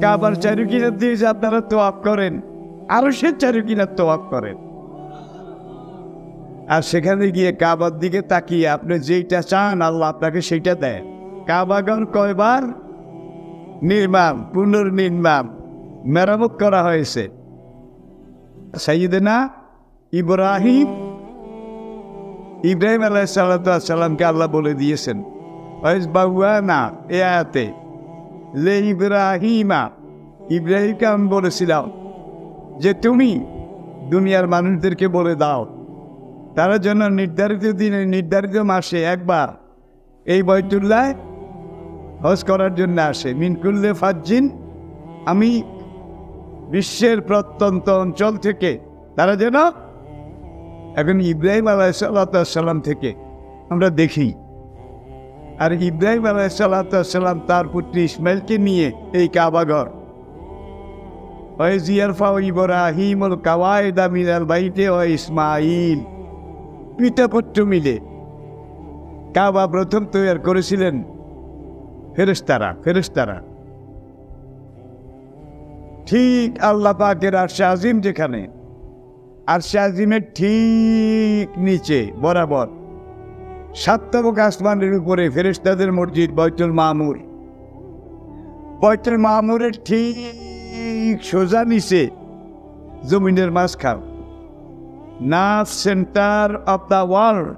কাবার চারুকিনার দিয়ে যে আপনারা তোয়াফ করেন, আরো সে চারুকিনার তোয়াফ করেন। আর সেখানে গিয়ে কাবার দিকে তাকিয়ে আপনি যেইটা চান আল্লাহ আপনাকে সেইটা দেয়। কাবাগর কয়বার নির্মাণ, পুনর্নির্মাণ, মেরামত করা হয়েছে। সাইয়েদেনা ইব্রাহিম আলাইহিসসালামকে আল্লাহ বলে দিয়েছেন না এ আয়াতে, লে ইব্রাহিমা, ইব্রাহিমকে আমি বলেছিলাম যে তুমি দুনিয়ার মানুষদেরকে বলে দাও তারা যেন নির্ধারিত দিনে নির্ধারিত মাসে একবার এই বাইতুল্লাহ হজ করার জন্য আসে। মিনকুল্লে ফাজ্জিন, আমি বিশ্বের প্রত্যন্ত অঞ্চল থেকে তারা যেন, এখন ইব্রাহিম আলাইহিসসালাম থেকে আমরা দেখি, আর ইব্রাহিম আলাইহিসসালাম তার পুত্র ইসমাইলকে নিয়ে এই কাবাঘর, ইব্রাহিমুল কাওয়াইদা মিনাল বাইতি ওয়া ইসমাইল, পিতা পুত্র মিলে কাবা প্রথম তৈরি করেছিলেন ফেরেশতারা। ঠিক আল্লাহ পাকের আরশে আজিম যেখানে, আরশে আজিমের ঠিক নিচে বরাবর সাততবক আসমানের উপরে ফেরেশতাদের মসজিদ বাইতুল মামুর, বাইতুল মামুরের ঠিক সোজা নিচে জমিনের মাঝখান, nerve centre of the world,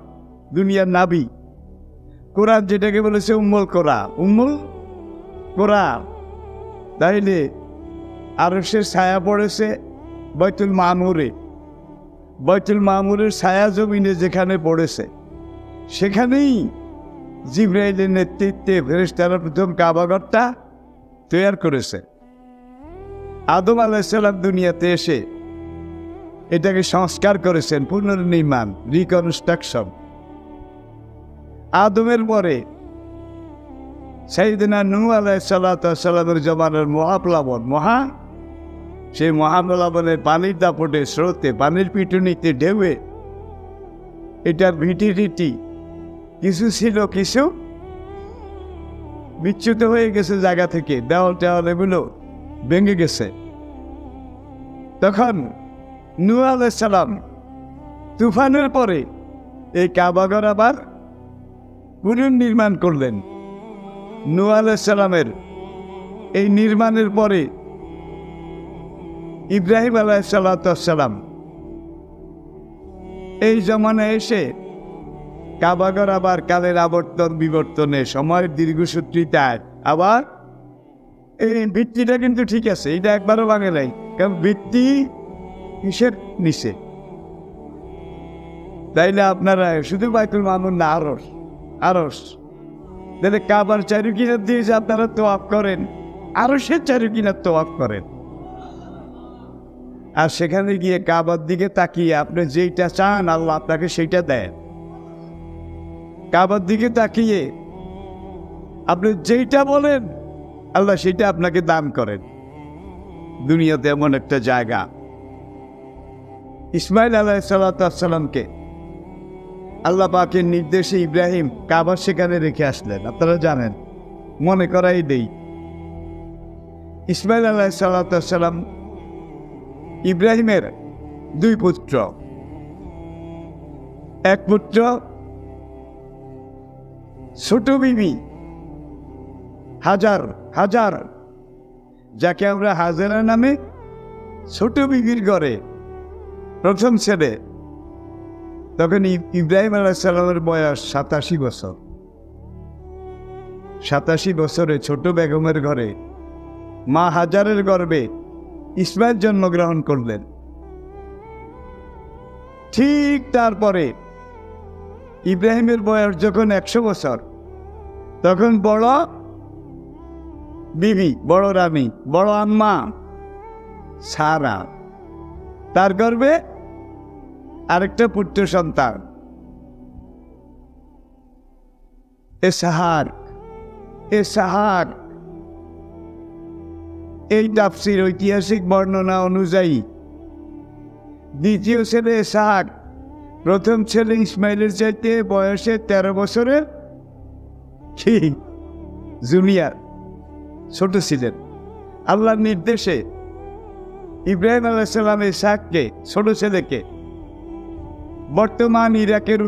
দুনিয়ার নাবি। কোরআন যেটাকে বলেছে উম্মুল কোরআন, তাইলে আরশের ছায়া পড়েছে বাইতুল মামুরে। বাইতুল মামুরের ছায়া জমিনে যেখানে পড়েছে সেখানেই জিবরাইলের নেতৃত্বে ফেরেশতারা প্রথম কাবাঘরটা তৈরি করেছে। আদম আলাইহিসসালাম দুনিয়াতে এসে এটাকে সংস্কার করেছেন, পুনর্নির্মাণ, রিকনস্ট্রাকশন। আদমের পরে সাইয়েদেনা নূহ আলাইহিসসালামের জমানার মহাপ্লাবন, সেই মহাপ্লাবনের পানির দাপটে, স্রোতে, পানির পিটুনিতে, ঢেউয়ে এটার ভিটিভিটি কিছু ছিল, কিছু বিচ্যুত হয়ে গেছে জায়গা থেকে, দেওয়াল এগুলো ভেঙে গেছে। তখন নূহ আলাইহিসসালাম তুফানের পরে এই কাবাঘর আবার পুনর্নির্মাণ করলেন। নূহ আলাইহিসসালামের এই নির্মাণের পরে ইব্রাহিম আলাইহিসসালাম এই জমানায় এসে কাবাঘর আবার কালের আবর্তন বিবর্তনে, সময়ের দীর্ঘসূত্রিতায় আবার এই ভিত্তিটা কিন্তু ঠিক আছে, এটা একবারও ভাঙে নাই। কারণ ভিত্তি কিসের নিচে? তাইলে আপনারা শুধু বাইতুল মামুর না, আরশ তাহলে কাবার চারুকিনার দিয়ে যে আপনারা তোয়াফ করেন, আরশের চারুকিনার তোয়াফ করেন। আর সেখানে গিয়ে কাবার দিকে তাকিয়ে আপনি যেইটা চান আল্লাহ আপনাকে সেইটা দেয়। কাবার দিকে তাকিয়ে আপনি যেইটা বলেন আল্লাহ সেইটা আপনাকে দান করেন। দুনিয়াতে এমন একটা জায়গা, ইসমাইল আলাইহিসসালামকে আল্লাহ পাকের নির্দেশে ইব্রাহিম কাবা সেখানে রেখে আসলেন। আপনারা জানেন, মনে করাই দেই, ইসমাইল আলাইহিসসালাম ইব্রাহিমের দুই পুত্র, এক পুত্র ছোট বিবি হাজার, যাকে আমরা হাজেরা নামে, ছোট বিবির ঘরে প্রথম ছেলে। তখন ইব্রাহিম আলাইহিসসালামের বয়স 87 বছর। 87 বছরে ছোট বেগমের ঘরে মা হাজারের গর্ভে ইসমাইল জন্মগ্রহণ করলেন। ঠিক তারপরে ইব্রাহিমের বয়স যখন 100 বছর, তখন বড় বিবি, বড় রানী, বড় আম্মা সারা, তার গর্ভে আরেকটা পুত্র সন্তান ইসহাক। এই তাফসীর ঐতিহাসিক বর্ণনা অনুযায়ী দ্বিতীয় ছেলে ইসহাক প্রথম ছেলে ইসমাইলের চাইতে বয়সে 13 বছরের জুনিয়র, ছোট ছিলেন। আল্লাহর নির্দেশে ইব্রাহিম আলাইহিস সালাম ইসহাককে, ছোট ছেলেকে, বর্তমান ইরাকের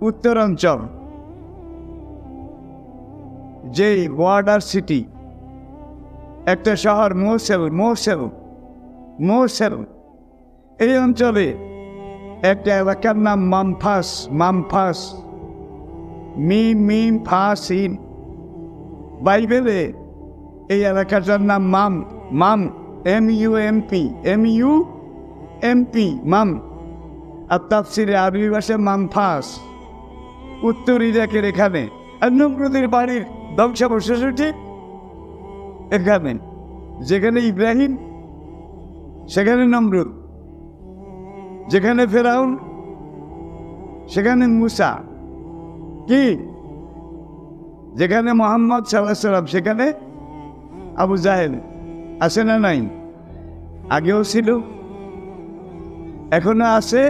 উত্তরাঞ্চল যে বর্ডার সিটি, একটা শহর মোসেল, এই অঞ্চলে একটা এলাকার নাম মামফাস, মিম ফাসিন। বাইবেলে এই এলাকাটার নাম মাম, MUMP, মাম। আর তাফসিরে আরবি ভাষায় মামফাস, উত্তর ইরাকের এখানে। আর নমরুদের বাড়ির ধ্বংসাবশেষটি এখানে, যেখানে ইব্রাহিম সেখানে নমরুদ, যেখানে ফেরাউন সেখানে মুসা, কি যেখানে মুহাম্মদ সাল্লাল্লাহু আলাইহি ওয়াসাল্লাম সেখানে আবু জাহেল। আছে না নাই? আগেও ছিল, এখনো আছে,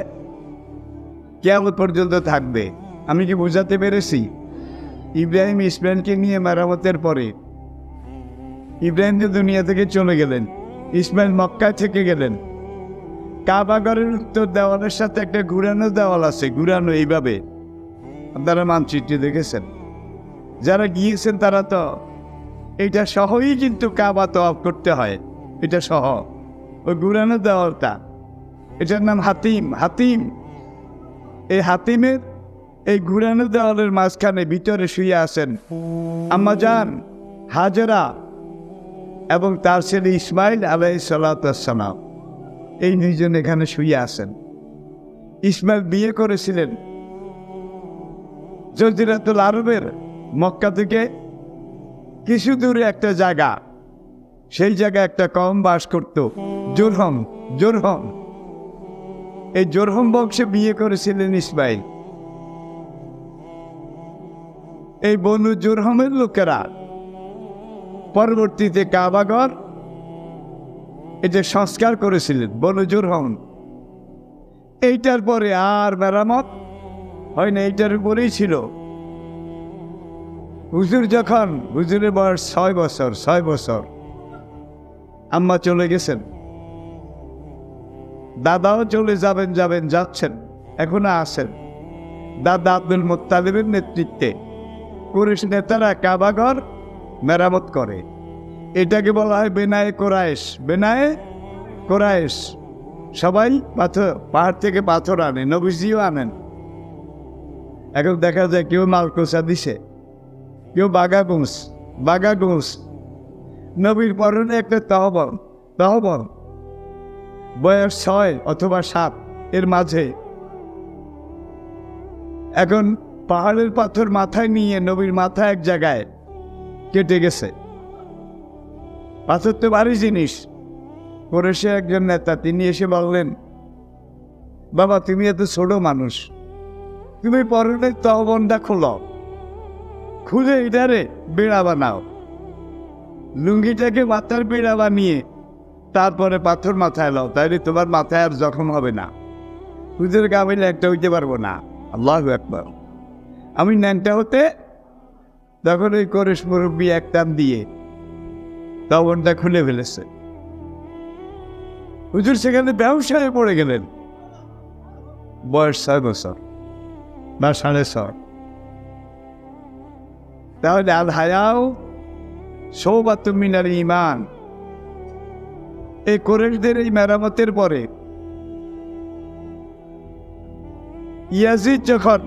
কিয়ামত পর্যন্ত থাকবে। আমি কি বোঝাতে পেরেছি? ইব্রাহিম ইসমাইলকে নিয়ে মেরামতের পরে ইব্রাহিম তো দুনিয়া থেকে চলে গেলেন, ইসমাইল মক্কায় থেকে গেলেন। কাবাগরের উত্তর দেওয়ালের সাথে একটা ঘুরানো দেওয়াল আছে, ঘুরানো এইভাবে। আপনারা মানচিত্রে দেখেছেন, যারা গিয়েছেন তারা তো এটা সহই কিন্তু কাবা তওয়াফ করতে হয়, এটা সহ। ওই ঘুরানো দেওয়ালটা, এটার নাম হাতিম। এই হাতিমের এই ঘুরানো দেওয়ালের মাঝখানে ভিতরে শুয়ে আছেন আম্মা জান হাজেরা এবং তার ছেলে ইসমাইল আলাইহিস সালাতু ওয়াস সালাম। এই দুইজন এখানে শুয়ে আছেন। ইসমাইল বিয়ে করেছিলেন জজিরাতুল আরবের মক্কা থেকে কিছু দূরে একটা জায়গা, সেই জায়গায় একটা কওম বাস করত, জোরহম। এই জোরহম বংশে বিয়ে করেছিলেন ইসমাইল। এই বনু জোরহমের লোকেরা পরবর্তীতে কাবাগর এটা সংস্কার করেছিলেন, বনু জোরহম। এইটার পরে আর মেরামত হয় না, এইটার উপরেই ছিল। হুজুরের বয়স 6 বছর, আম্মা চলে গেছেন, দাদাও চলে যাচ্ছেন, এখনো আছেন। দাদা আব্দুল মুত্তালিবের নেতৃত্বে কুরাইশ নেতারা কাবাগর মেরামত করে। এটাকে বলা হয় বেনায়ে কোরাইশ। সবাই পাহাড় থেকে পাথর আনে, নবীজিও আনেন। এখন দেখা যায় কেউ মালকোসা দিছে, কেউ বাগাগুস। নবীর পরনে একটা তহবল, বয়স 6 অথবা 7 এর মাঝে। এখন পাহাড়ের পাথর মাথায় নিয়ে নবীর মাথা এক জায়গায় কেটে গেছে। পাথর তো ভারী জিনিস। কুরাইশে একজন নেতা, তিনি এসে বললেন, বাবা তুমি এত ছোট মানুষ, তুমি পরনের তহবনটা খুলে এটারে বেড়া বানাও, লুঙ্গিটাকে মাথার বেড়া বানিয়ে তারপরে পাথর মাথায় লাও, তাইলে তোমার মাথায় আর জখম হবে না। হুজুর আমি ন্যাংটা হইতে পারবো না। আল্লাহু আকবার। আমি ন্যাংটা হতে, তখন ওই কুরাইশ মুরব্বী এক টান দিয়ে তহবনটা খুলে ফেলেছে। হুজুর সেখানে ব্যবসায় পড়ে গেলেন। বয়স 6 বছর বা 6.5। তাহলে আল হায়াও শৌবাতুম মিনাল ঈমান। এই কুরাইশদের এই মেরামতের পরে ইয়াজিদ যখন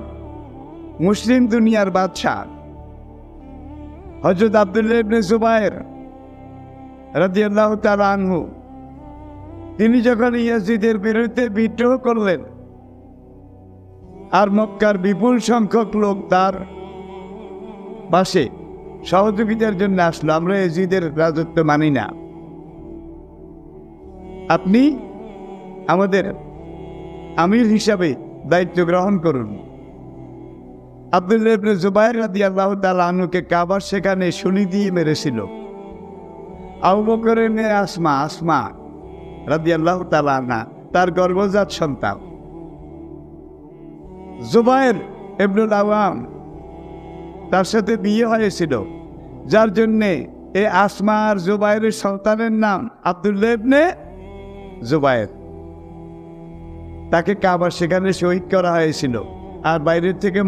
মুসলিম দুনিয়ার বাদশাহ, হযরত আব্দুল্লাহ ইবনে জুবায়ের রাদিয়াল্লাহু তাআলা আনহু, তিনি যখন ইয়াজিদের বিরুদ্ধে বিদ্রোহ করলেন, আর মক্কার বিপুল সংখ্যক লোক তার পাশে সহযোগিতার জন্য আসলো, আমরা ইয়াজিদের রাজত্ব মানি না, আপনি আমাদের আমির হিসাবে দায়িত্ব গ্রহণ করুন। আব্দুল্লাহ ইবনে জুবায়ের রাদিয়াল্লাহু তাআলা আনহুকে কাবার সেখানে শুলি দিয়ে মেরেছিল। আবু বকরের মেয়ে আসমা রাদিয়াল্লাহু তাআলা আনহা, তার গর্ভজাত সন্তান। জুবায়ের ইবনুল আওয়াম, তার সাথে বিয়ে হয়েছিল, যার জন্যে এই আসমা আর জুবাইরের সন্তানের নাম আব্দুল্লাহ ইবনে জুবাইর। তাকে কাবা সেখানে শহীদ করা হয়েছিল। আর বাইরের থেকে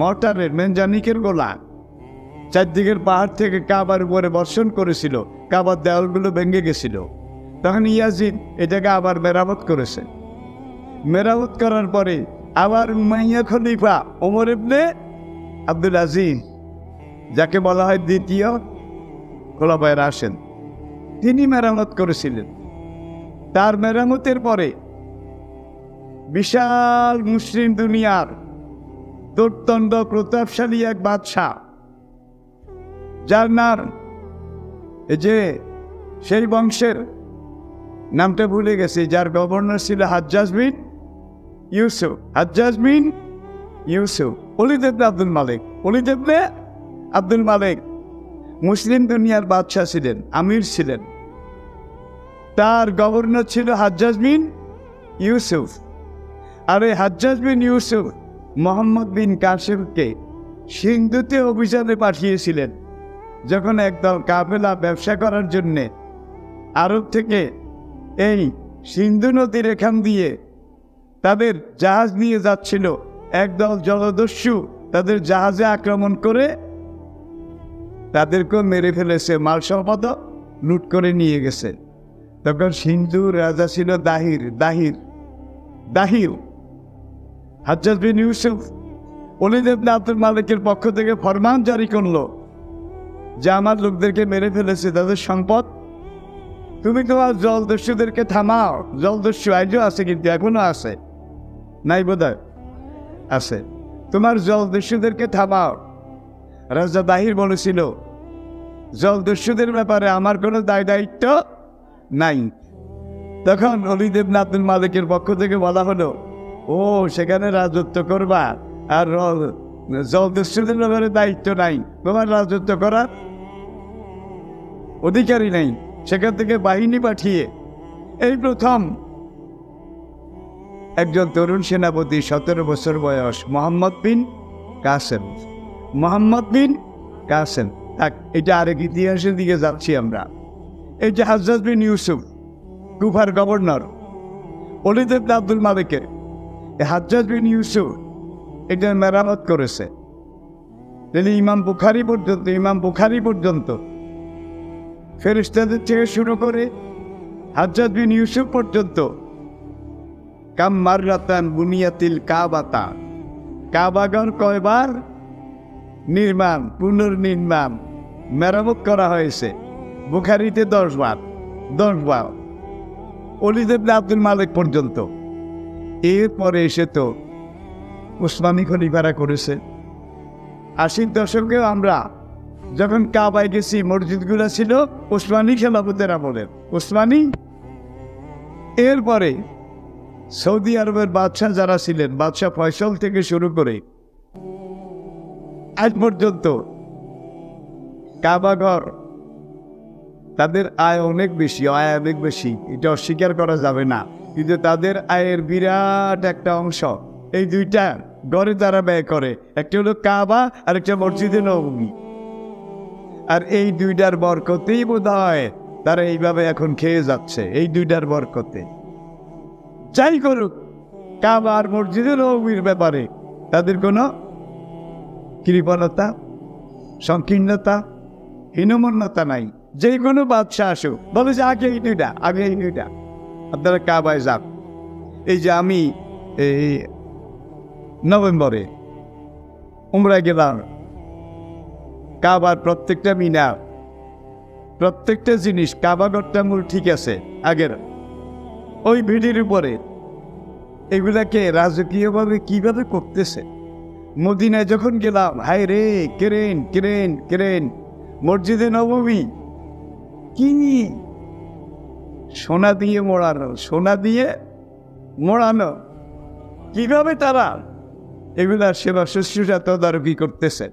মর্টারের মেনজানিকের গোলা চারদিকের পাহাড় থেকে কাবার উপরে বর্ষণ করেছিল। কাবার দেওয়ালগুলো ভেঙে গেছিল। তখন ইয়াজিদ এটাকে আবার মেরামত করেছে। মেরামত করার পরে আবার উমাইয়া খলিফা ওমর ইবনে আব্দুল আজিজ, যাকে বলা হয় দ্বিতীয় খোলাফায়ে রাশিদ, তিনি মেরামত করেছিলেন। তার মেরামতের পরে বিশাল মুসলিম দুনিয়ার দুর্দণ্ড প্রতাপশালী এক বাদশাহ, যার নাম এই যে সেই বংশের নামটা ভুলে গেছি, যার গভর্নর ছিল হাজ্জাজ বিন ইউসুফ ওলীদ ইবনে আব্দুল মালিক মুসলিম দুনিয়ার বাদশাহ ছিলেন, আমির ছিলেন। তার গভর্নর ছিল হাজ্জাজ বিন ইউসুফ। আর এই হাজ্জাজ বিন ইউসুফ মোহাম্মদ বিন কাসেমকে সিন্ধুতে অভিযানে পাঠিয়েছিলেন, যখন একদল কাফেলা ব্যবসা করার জন্যে আরব থেকে এই সিন্ধু নদীর এখান দিয়ে তাদের জাহাজ নিয়ে যাচ্ছিল। একদল জলদস্যু তাদের জাহাজে আক্রমণ করে তাদেরকেও মেরে ফেলেছে, মাল সম্পদ লুট করে নিয়ে গেছে। তখন সিন্ধুর রাজা ছিল দাহির। হাজ্জাজ বিন ইউসুফ ওলীদ ইবনে আব্দুল মালিকের পক্ষ থেকে ফরমান জারি করলো যে আমার লোকদেরকে মেরে ফেলেছে, তাদের সম্পদ তুমি তোমার জলদস্যুদেরকে থামাও। জলদস্যু আজও আছে, কিন্তু এখনো আছে, নাই বোধহয় আছে। তোমার জলদস্যুদেরকে থামাও। রাজা দাহির বলেছিল, জলদস্যুদের ব্যাপারে আমার কোনো দায়িত্ব নাই। তখন ওলীদ ইবনে আব্দুল মালিকের পক্ষ থেকে বলা হলো, ও সেখানে রাজত্ব করবা, আর জলদস্যুদের ব্যাপারে দায়িত্ব নাই, তোমার রাজত্ব করার অধিকারী নেই। সেখান থেকে বাহিনী পাঠিয়ে এই প্রথম একজন তরুণ সেনাপতি, 17 বছর বয়স, মোহাম্মদ বিন কাসেম। এটা আরেক ইতিহাসের দিকে যাচ্ছি আমরা। এই যে হাজ্জাজ বিন ইউসুফ কুফার গভর্নর ওলীদ ইবনে আব্দুল মালিকের, হাজ্জাজ বিন ইউসুফ এটা মেরামত করেছে। তিনি ইমাম বুখারী পর্যন্ত ফেরেশতাদের থেকে শুরু করে হাজ্জাজ বিন ইউসুফ পর্যন্ত কাম মাররাতান বুনিয়াতিল কাবাতা, কাবাগর কয়বার পুনর্নির্মাণ মেরামত করা হয়েছে। বুখারীতে 10 বার ওলীদ ইবনে আব্দুল মালিক পর্যন্ত। এরপরে এসে তো উসমানী খলিফারা করেছে। 80 দশকেও আমরা যখন কাবায় গেছি, মসজিদগুলো ছিল উসমানী খেলাফতের আমলের। এরপরে সৌদি আরবের বাদশাহ যারা ছিলেন, বাদশাহ ফয়সল থেকে শুরু করে আজ পর্যন্ত কাবাঘর, তাদের আয় অনেক বেশি, এটা অস্বীকার করা যাবে না। কিন্তু তাদের আয়ের বিরাট একটা অংশ এই দুইটা ঘরে তারা ব্যয় করে। একটা হলো কাবা, আর একটা মসজিদে নববী। আর এই দুইটার বরকতেই বোধ হয় তারা এইভাবে এখন খেয়ে যাচ্ছে, এই দুইটার বরকতে। যাই করুক, কাবা আর মসজিদে নববীর ব্যাপারে তাদের কোনো কৃপণতা, সংকীর্ণতা, হীনমন্যতা নাই। যে কোনো বাদশাহ আসুক বলে যে আগে এই দুইটা আপনারা কাবায় যান। এই যে আমি এই নভেম্বরে উমরায় গেলাম, কাবার প্রত্যেকটা মিনার, প্রত্যেকটা জিনিস, কাবাঘরটা মূল ঠিক আছে আগের ওই ভিডির উপরে, এগুলাকে রাজকীয়ভাবে কিভাবে করতেছে। মদিনায় যখন গেলাম, হায় রে, কেরেন মসজিদে নববী কি সোনা দিয়ে মোড়ানো, কিভাবে তারা এগুলার সেবা শুশ্রূষা তদারকি করতেছে।